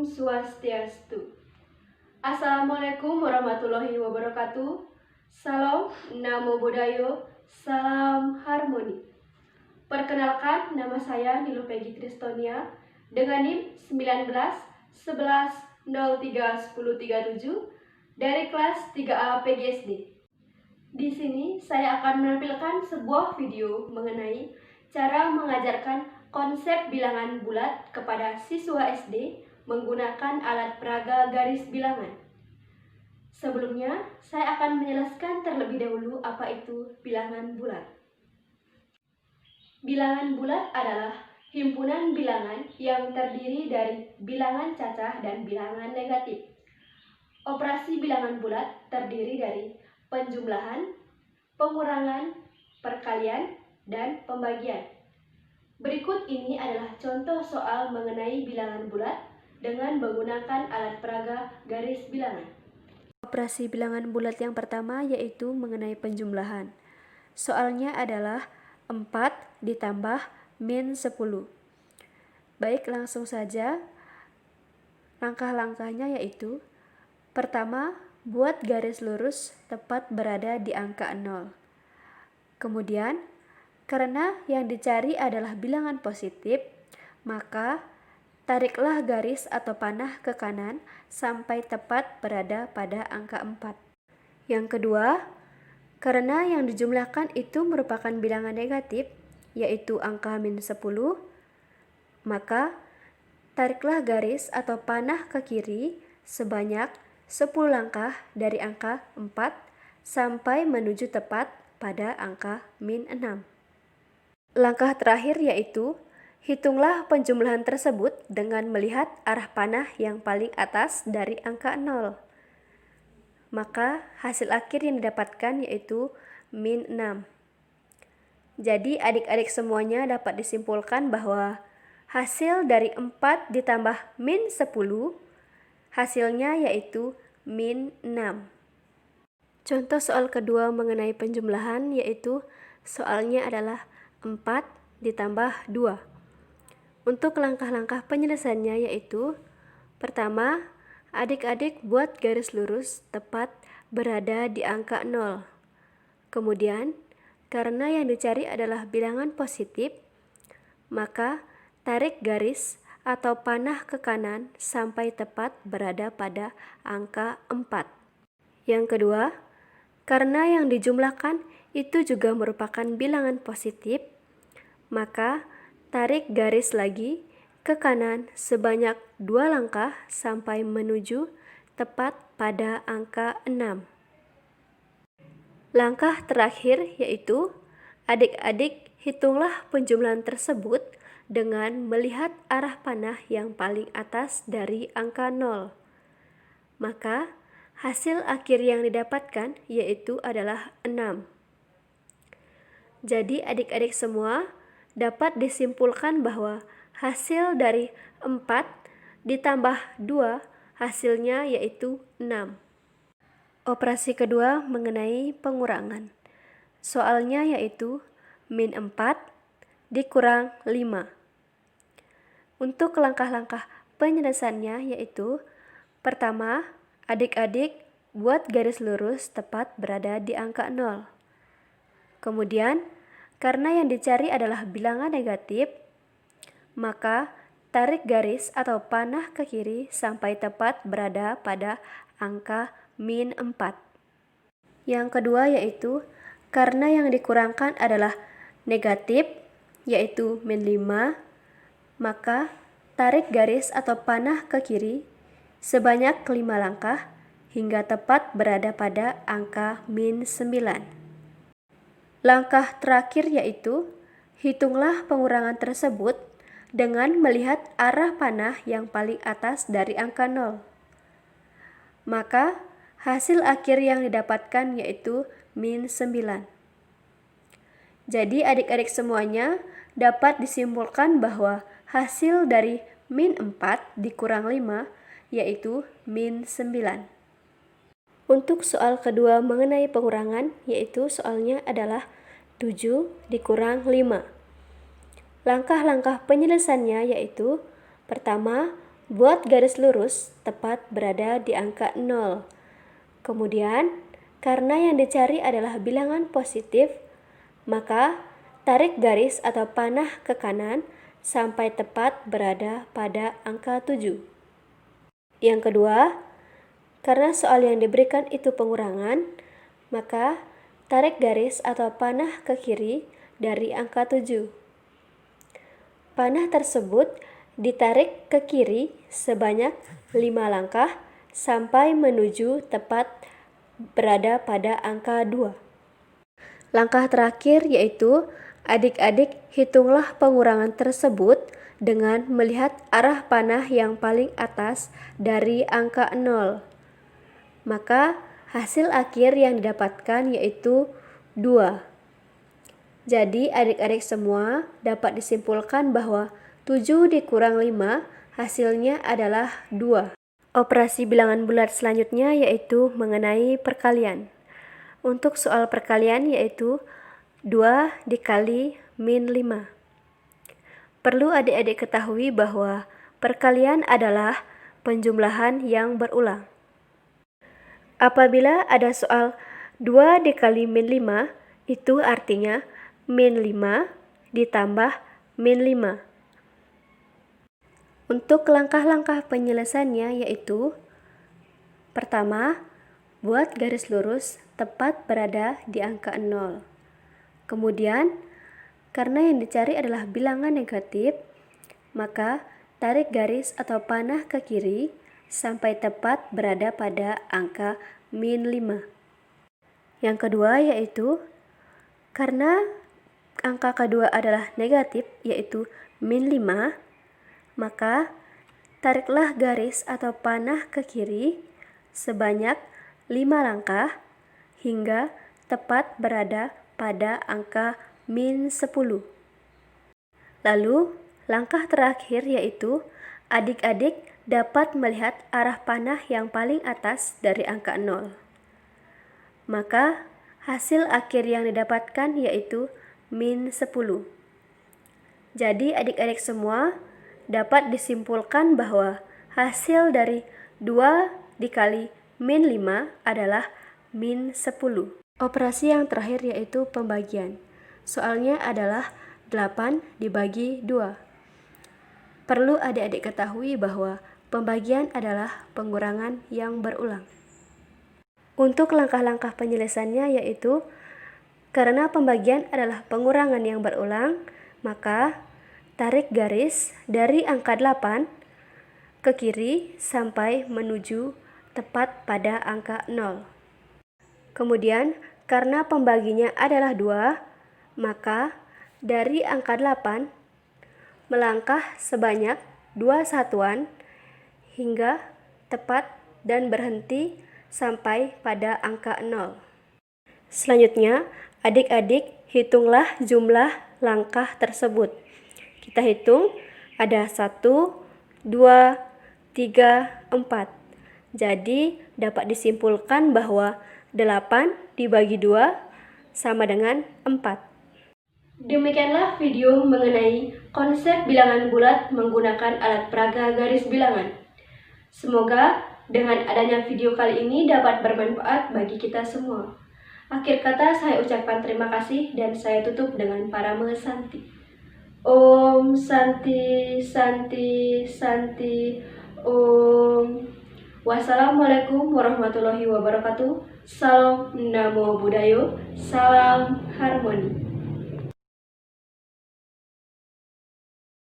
Swastiastu. Assalamualaikum warahmatullahi wabarakatuh. Salam, namo buddhayo, salam harmoni. Perkenalkan, nama saya Nilu Peggy Kristonia dengan NIM 19 11 03 10 37 dari kelas 3A PGSD. Di sini saya akan menampilkan sebuah video mengenai cara mengajarkan konsep bilangan bulat kepada siswa SD menggunakan alat peraga garis bilangan. Sebelumnya, saya akan menjelaskan terlebih dahulu apa itu bilangan bulat. Bilangan bulat adalah himpunan bilangan yang terdiri dari bilangan cacah dan bilangan negatif. Operasi bilangan bulat terdiri dari penjumlahan, pengurangan, perkalian, dan pembagian. Berikut ini adalah contoh soal mengenai bilangan bulat dengan menggunakan alat peraga garis bilangan. Operasi bilangan bulat yang pertama yaitu mengenai penjumlahan. Soalnya adalah 4 ditambah min 10. Baik, langsung saja. Langkah-langkahnya yaitu: pertama, buat garis lurus tepat berada di angka 0. Kemudian, karena yang dicari adalah bilangan positif, maka tariklah garis atau panah ke kanan sampai tepat berada pada angka 4. Yang kedua, karena yang dijumlahkan itu merupakan bilangan negatif, yaitu angka min 10, maka tariklah garis atau panah ke kiri sebanyak 10 langkah dari angka 4 sampai menuju tepat pada angka min 6. Langkah terakhir yaitu hitunglah penjumlahan tersebut dengan melihat arah panah yang paling atas dari angka 0. Maka hasil akhir yang didapatkan yaitu min 6. Jadi adik-adik semuanya dapat disimpulkan bahwa hasil dari 4 ditambah min 10, hasilnya yaitu min 6. Contoh soal kedua mengenai penjumlahan yaitu soalnya adalah 4 ditambah 2. Untuk langkah-langkah penyelesaiannya yaitu: pertama, adik-adik buat garis lurus tepat berada di angka 0. Kemudian, karena yang dicari adalah bilangan positif, maka tarik garis atau panah ke kanan sampai tepat berada pada angka 4. Yang kedua, karena yang dijumlahkan itu juga merupakan bilangan positif, maka tarik garis lagi ke kanan sebanyak 2 langkah sampai menuju tepat pada angka 6. Langkah terakhir yaitu adik-adik hitunglah penjumlahan tersebut dengan melihat arah panah yang paling atas dari angka 0. Maka hasil akhir yang didapatkan yaitu adalah 6. Jadi adik-adik semua dapat disimpulkan bahwa hasil dari 4 ditambah 2 hasilnya yaitu 6. Operasi kedua mengenai pengurangan. Soalnya yaitu min 4 dikurang 5. Untuk langkah-langkah penyelesaiannya yaitu: pertama, adik-adik buat garis lurus tepat berada di angka 0. Kemudian, karena yang dicari adalah bilangan negatif, maka tarik garis atau panah ke kiri sampai tepat berada pada angka min 4. Yang kedua yaitu karena yang dikurangkan adalah negatif, yaitu min 5, maka tarik garis atau panah ke kiri sebanyak 5 langkah hingga tepat berada pada angka min 9. Langkah terakhir yaitu hitunglah pengurangan tersebut dengan melihat arah panah yang paling atas dari angka 0. Maka hasil akhir yang didapatkan yaitu min 9. Jadi adik-adik semuanya dapat disimpulkan bahwa hasil dari min 4 dikurang 5 yaitu min 9. Untuk soal kedua mengenai pengurangan, yaitu soalnya adalah 7 dikurang 5. Langkah-langkah penyelesaiannya yaitu: pertama, buat garis lurus tepat berada di angka 0. Kemudian, karena yang dicari adalah bilangan positif, maka tarik garis atau panah ke kanan sampai tepat berada pada angka 7. Yang kedua, karena soal yang diberikan itu pengurangan, maka tarik garis atau panah ke kiri dari angka 7. Panah tersebut ditarik ke kiri sebanyak 5 langkah sampai menuju tepat berada pada angka 2. Langkah terakhir yaitu adik-adik hitunglah pengurangan tersebut dengan melihat arah panah yang paling atas dari angka 0. Maka hasil akhir yang didapatkan yaitu 2. Jadi adik-adik semua dapat disimpulkan bahwa 7 dikurang 5 hasilnya adalah 2. Operasi bilangan bulat selanjutnya yaitu mengenai perkalian. Untuk soal perkalian yaitu 2 dikali min 5. Perlu adik-adik ketahui bahwa perkalian adalah penjumlahan yang berulang. Apabila ada soal 2 dikali min 5, itu artinya min 5 ditambah min 5. Untuk langkah-langkah penyelesaiannya yaitu pertama, buat garis lurus tepat berada di angka 0. Kemudian, karena yang dicari adalah bilangan negatif, maka tarik garis atau panah ke kiri sampai tepat berada pada angka min 5. Yang kedua yaitu, karena angka kedua adalah negatif yaitu min 5, maka tariklah garis atau panah ke kiri sebanyak 5 langkah hingga tepat berada pada angka min 10. Lalu, langkah terakhir yaitu adik-adik dapat melihat arah panah yang paling atas dari angka 0. Maka, hasil akhir yang didapatkan yaitu min 10. Jadi adik-adik semua dapat disimpulkan bahwa hasil dari 2 dikali min 5 adalah min 10. Operasi yang terakhir yaitu pembagian. Soalnya adalah 8 dibagi 2. Perlu adik-adik ketahui bahwa pembagian adalah pengurangan yang berulang. Untuk langkah-langkah penyelesaiannya yaitu, karena pembagian adalah pengurangan yang berulang, maka tarik garis dari angka 8 ke kiri sampai menuju tepat pada angka 0. Kemudian, karena pembaginya adalah 2, maka dari angka 8 melangkah sebanyak 2 satuan hingga tepat dan berhenti sampai pada angka 0. Selanjutnya, adik-adik hitunglah jumlah langkah tersebut. Kita hitung ada 1, 2, 3, 4. Jadi dapat disimpulkan bahwa 8 dibagi 2 sama dengan 4. Demikianlah video mengenai konsep bilangan bulat menggunakan alat peraga garis bilangan. Semoga dengan adanya video kali ini dapat bermanfaat bagi kita semua. Akhir kata saya ucapkan terima kasih dan saya tutup dengan parame Santi. Om Santi Santi Santi Om. Wassalamualaikum warahmatullahi wabarakatuh. Salam Namo Buddhayo. Salam Harmoni.